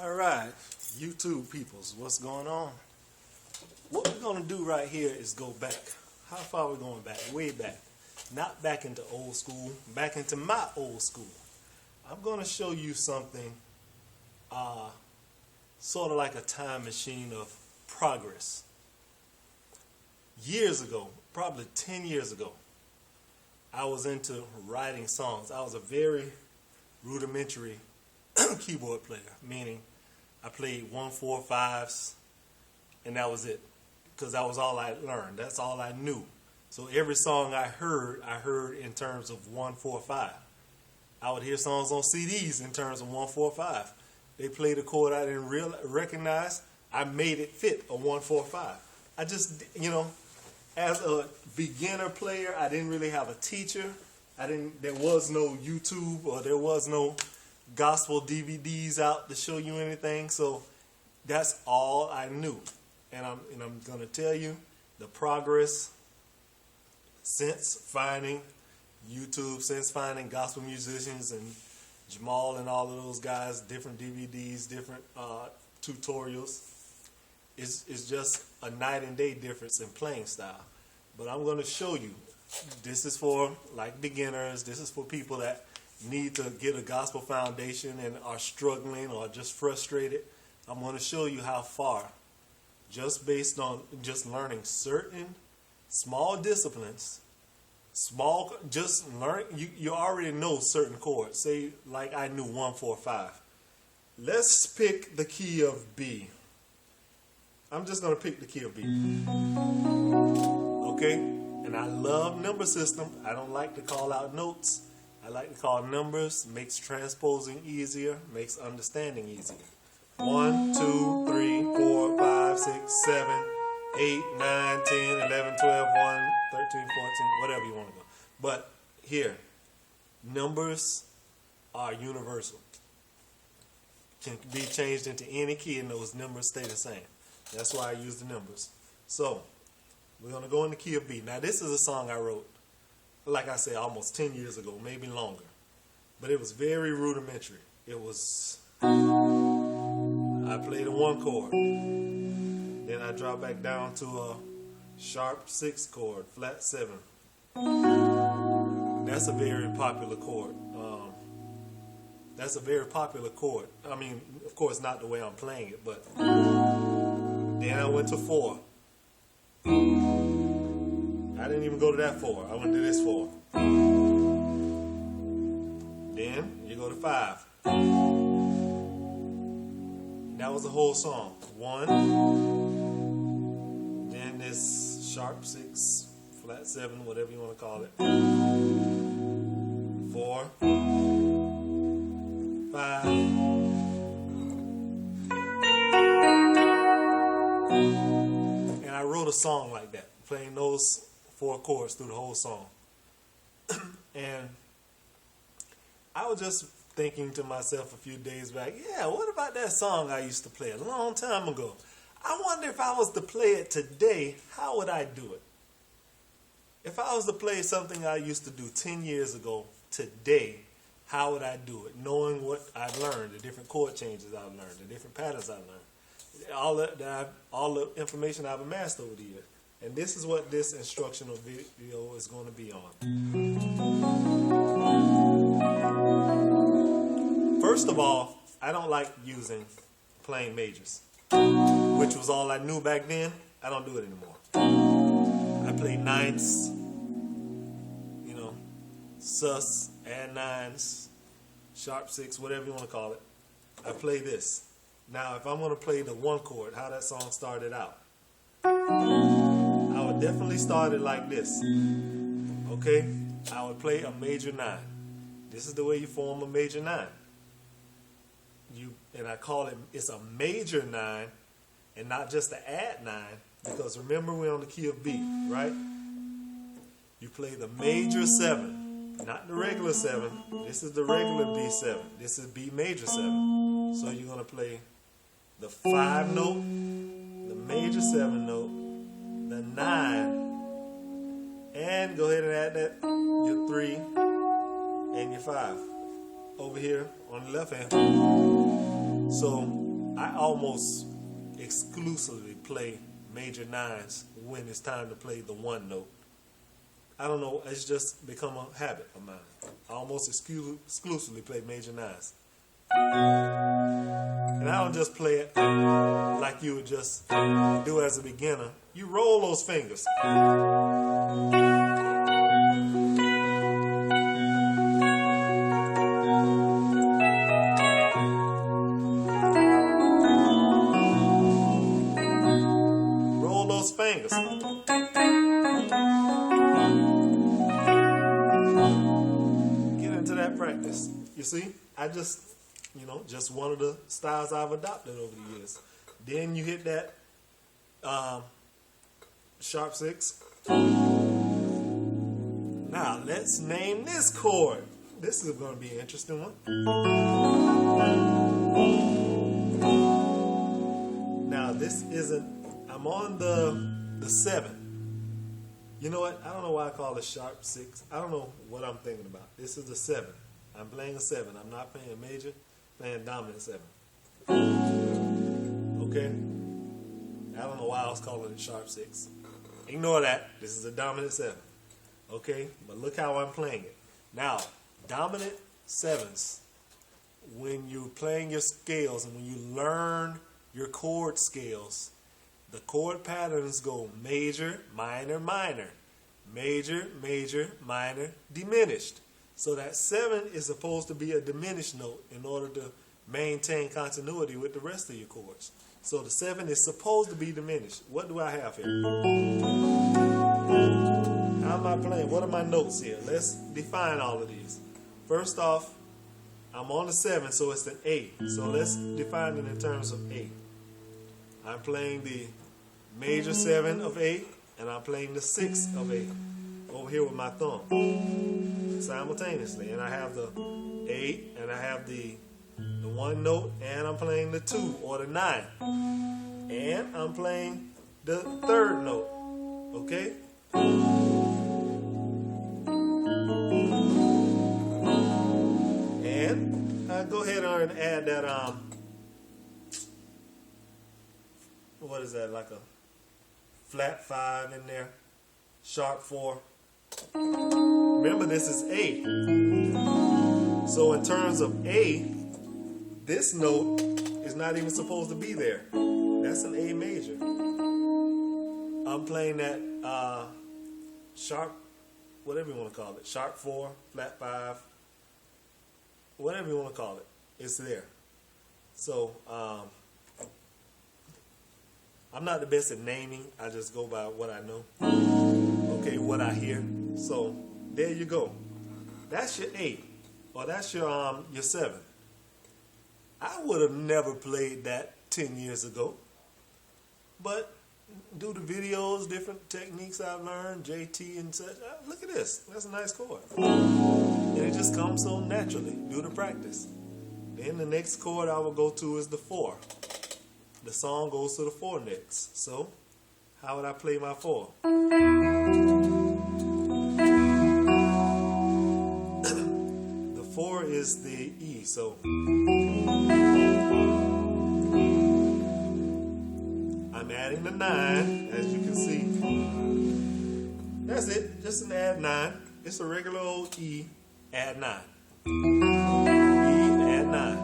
All right, YouTube peoples, what's going on? What we're going to do right here is go back. How far are we going back? Way back. Not back into old school, back into my old school. I'm going to show you something sort of like a time machine of progress. Years ago, probably 10 years ago, I was into writing songs. I was a very rudimentary keyboard player, meaning I played 1-4-5s and that was it, because that was all I learned. That's all I knew. So every song I heard in terms of 1-4-5. I would hear songs on CDs in terms of 1-4-5. They played a chord I didn't recognize. I made it fit a 1-4-5. I just, as a beginner player, I didn't really have a teacher. There was no YouTube, or there was no gospel DVDs out to show you anything. So that's all I knew. And I'm going to tell you the progress since finding YouTube, since finding gospel musicians and Jamal and all of those guys, different DVDs, different tutorials. It's just a night and day difference in playing style. But I'm going to show you. This is for like beginners. This is for people that need to get a gospel foundation and are struggling or just frustrated. I'm going to show you how far, just based on just learning certain small disciplines, you already know certain chords. Say like I knew 1-4-5. Let's pick the key of B. I'm just going to pick the key of B. Okay? And I love number system. I don't like to call out notes. I like to call numbers. Makes transposing easier, makes understanding easier. 1, 2, 3, 4, 5, 6, 7, 8, 9, 10, 11, 12, 1, 13, 14, whatever you want to go. But here, numbers are universal. Can be changed into any key and those numbers stay the same. That's why I use the numbers. So, we're going to go in the key of B. Now, this is a song I wrote, like I said, almost 10 years ago, maybe longer. But it was very rudimentary. It was, I played a 1 chord. Then I dropped back down to a sharp 6 chord, flat 7. That's a very popular chord. That's a very popular chord. I mean, of course, not the way I'm playing it, but then I went to 4. I didn't even go to that 4. I went to this 4. Then you go to 5. That was the whole song. 1. Then this sharp 6, flat 7, whatever you want to call it. 4. 5. And I wrote a song like that, playing those 4 chords through the whole song. And I was just thinking to myself a few days back, yeah, what about that song I used to play a long time ago? I wonder if I was to play it today, how would I do it? If I was to play something I used to do 10 years ago, today, how would I do it? Knowing what I've learned, the different chord changes I've learned, the different patterns I've learned, all the information I've amassed over the years. And this is what this instructional video is going to be on. First of all, I don't like using plain majors, which was all I knew back then. I don't do it anymore. I play ninths, sus, add 9s, sharp 6, whatever you want to call it. I play this. Now, if I'm going to play the 1 chord, how that song started out, I would definitely start it like this. Okay? I would play a major 9. This is the way you form a major 9. And I call it, it's a major 9 and not just the add 9, because remember we're on the key of B, right? You play the major 7, not the regular 7. This is the regular B7. This is B major 7. So you're going to play the 5 note, the major 7 note, the 9, and go ahead and add that, your 3 and your 5 over here on the left hand. So I almost exclusively play major nines when it's time to play the one note. I don't know, it's just become a habit of mine. I almost exclusively play major nines. And I don't just play it like you would just do as a beginner. You roll those fingers. Roll those fingers. Get into that practice. You see, just one of the styles I've adopted over the years. Then you hit that sharp six. Now let's name this chord. This is going to be an interesting one. Now this isn't. I'm on the 7. You know what? I don't know why I call it sharp 6. I don't know what I'm thinking about. This is the 7. I'm playing a 7. I'm not playing a major. Playing dominant 7. Okay? I don't know why I was calling it sharp 6. Ignore that. This is a dominant 7. Okay? But look how I'm playing it. Now, dominant 7s, when you're playing your scales and when you learn your chord scales, the chord patterns go major, minor, minor. Major, major, minor, diminished. So that 7 is supposed to be a diminished note in order to maintain continuity with the rest of your chords. So the 7 is supposed to be diminished. What do I have here? How am I playing? What are my notes here? Let's define all of these. First off, I'm on the 7, so it's an A. So let's define it in terms of A. I'm playing the major 7 of A, and I'm playing the 6 of A over here with my thumb simultaneously. And I have the A, and I have the one note, and I'm playing the 2 or the 9. And I'm playing the 3rd note. Okay? And I go ahead and add that what is that, like a flat 5 in there, sharp 4. Remember, this is A. So in terms of A, this note is not even supposed to be there. That's an A major. I'm playing that sharp, whatever you want to call it, sharp 4, flat 5, whatever you want to call it, it's there. So I'm not the best at naming. I just go by what I know. Okay, what I hear. So there you go. That's your 8, or that's your 7. I would have never played that 10 years ago, but due to videos, different techniques I've learned, JT and such, look at this. That's a nice chord, and it just comes so naturally due to practice. Then the next chord I will go to is the 4. The song goes to the 4 next. So, how would I play my 4? The 4 is the E, so I'm adding the 9, as you can see. That's it, just an add 9. It's a regular old E, add 9. E, add 9.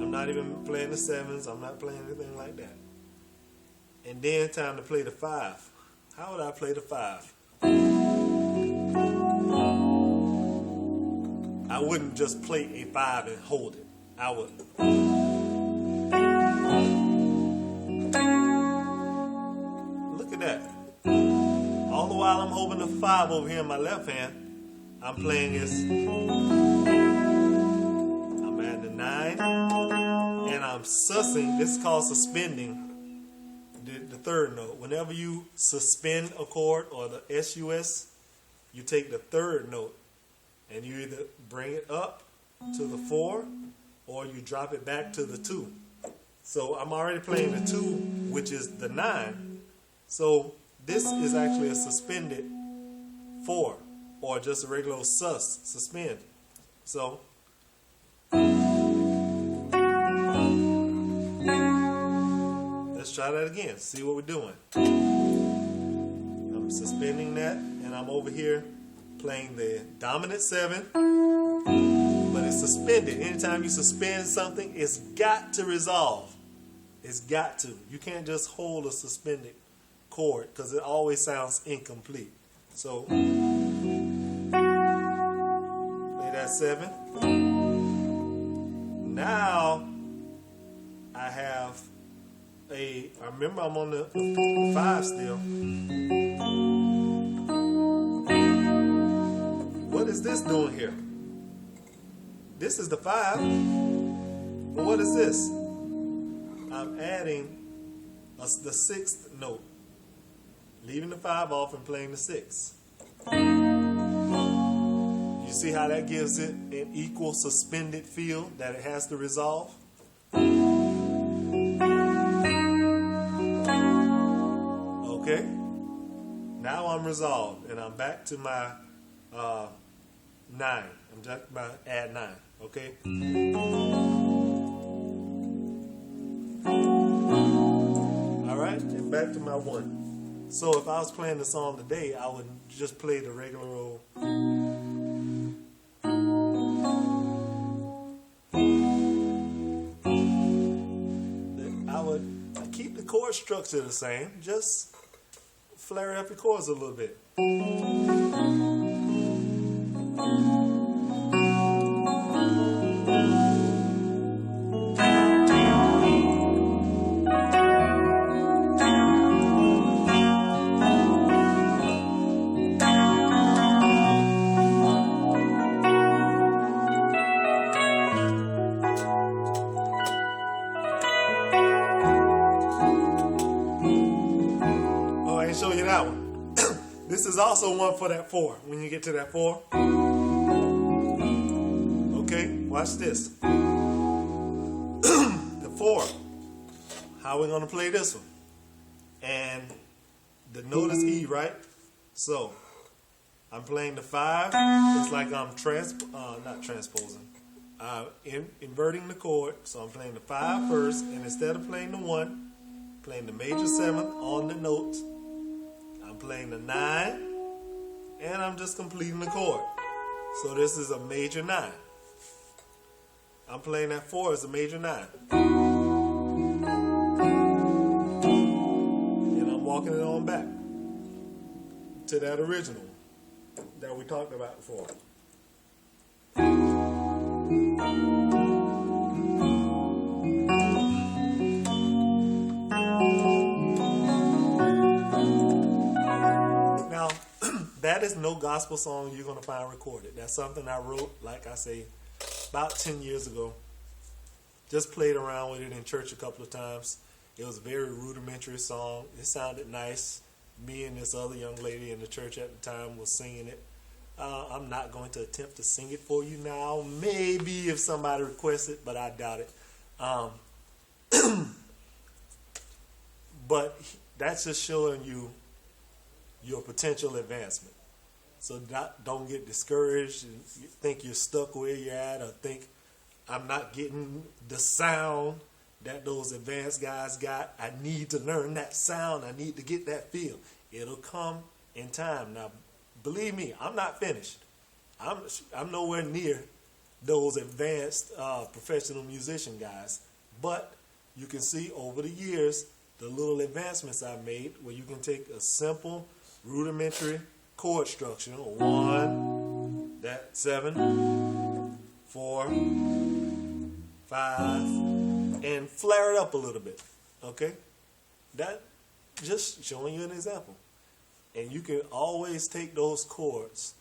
I'm not even playing the 7s. I'm not playing anything like that. And then time to play the 5. How would I play the 5? I wouldn't just play a 5 and hold it. I wouldn't. Look at that. All the while I'm holding the 5 over here in my left hand, I'm playing this. I'm adding the 9. And I'm sussing. This is called suspending the 3rd note. Whenever you suspend a chord or the SUS, you take the 3rd note and you either bring it up to the 4 or you drop it back to the 2. So I'm already playing the 2, which is the 9. So this is actually a suspended 4 or just a regular suspend. So try that again. See what we're doing. I'm suspending that, and I'm over here playing the dominant 7, but it's suspended. Anytime you suspend something, it's got to resolve. It's got to. You can't just hold a suspended chord because it always sounds incomplete. So play that 7. Now I have I remember I'm on the 5 still. What is this doing here? This is the 5. But what is this? I'm adding the 6th note. Leaving the 5 off and playing the 6. You see how that gives it an equal suspended feel that it has to resolve? Okay. Now I'm resolved, and I'm back to my 9. I'm just about to add 9. Okay. All right, and back to my 1. So if I was playing the song today, I would just play the regular old. I would keep the chord structure the same, just flare up the chords a little bit. Show you that one. This is also one for that 4. When you get to that 4, okay, watch this. The 4. How we gonna play this one? And the note is E, right? So I'm playing the 5. It's like I'm not transposing. Inverting the chord. So I'm playing the 5 first, and instead of playing the 1, playing the major 7th on the notes. I'm playing the 9, and I'm just completing the chord. So this is a major 9. I'm playing that 4 as a major 9. And I'm walking it on back to that original that we talked about before. That is no gospel song you're going to find recorded. That's something I wrote, like I say, about 10 years ago. Just played around with it in church a couple of times. It was a very rudimentary song. It sounded nice. Me and this other young lady in the church at the time was singing it. I'm not going to attempt to sing it for you now. Maybe if somebody requests it, but I doubt it. But that's just showing you your potential advancement. So don't get discouraged and think you're stuck where you're at, or think I'm not getting the sound that those advanced guys got. I need to learn that sound. I need to get that feel. It'll come in time. Now, believe me, I'm not finished. I'm nowhere near those advanced professional musician guys. But you can see over the years the little advancements I made, where you can take a simple rudimentary chord structure, 1, that 7, 4, 5, and flare it up a little bit. Okay, that just showing you an example. And you can always take those chords,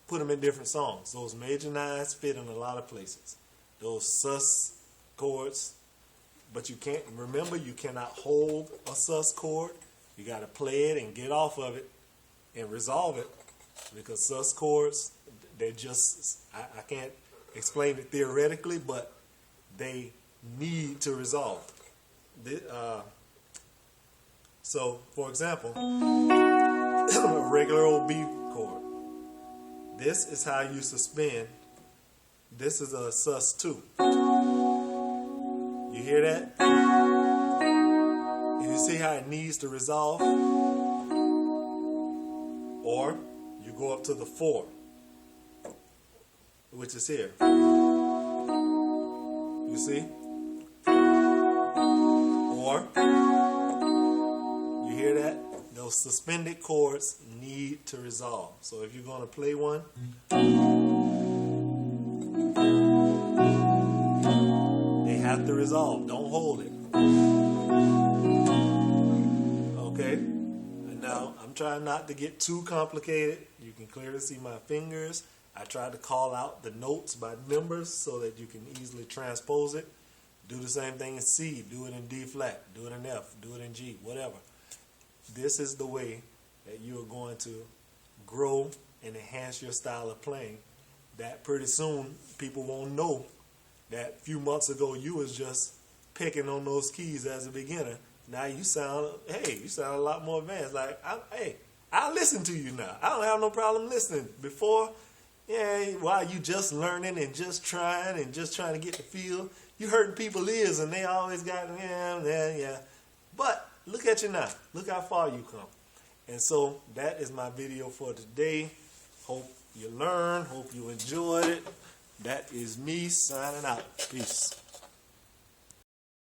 put them in different songs. Those major 9s fit in a lot of places. Those sus chords, but you can't, remember, you cannot hold a sus chord. You got to play it and get off of it and resolve it, because sus chords, they're just, I can't explain it theoretically, but they need to resolve. So, for example, a regular old B chord. This is how you suspend. This is a sus2. You hear that? how it needs to resolve? Or you go up to the 4, which is here. You see? Or, you hear that? Those suspended chords need to resolve. So if you're going to play one, they have to resolve. Don't hold it. Okay? And now, I'm trying not to get too complicated. You can clearly see my fingers. I tried to call out the notes by numbers so that you can easily transpose it. Do the same thing in C. Do it in D flat. Do it in F. Do it in G. Whatever. This is the way that you are going to grow and enhance your style of playing. That pretty soon people won't know that a few months ago you was just picking on those keys as a beginner. Now you sound a lot more advanced. Like, I listen to you now. I don't have no problem listening. Before, while you just learning and just trying to get the feel, you hurting people's ears and they always got, yeah. But look at you now. Look how far you come. And so that is my video for today. Hope you learned. Hope you enjoyed it. That is me signing out. Peace.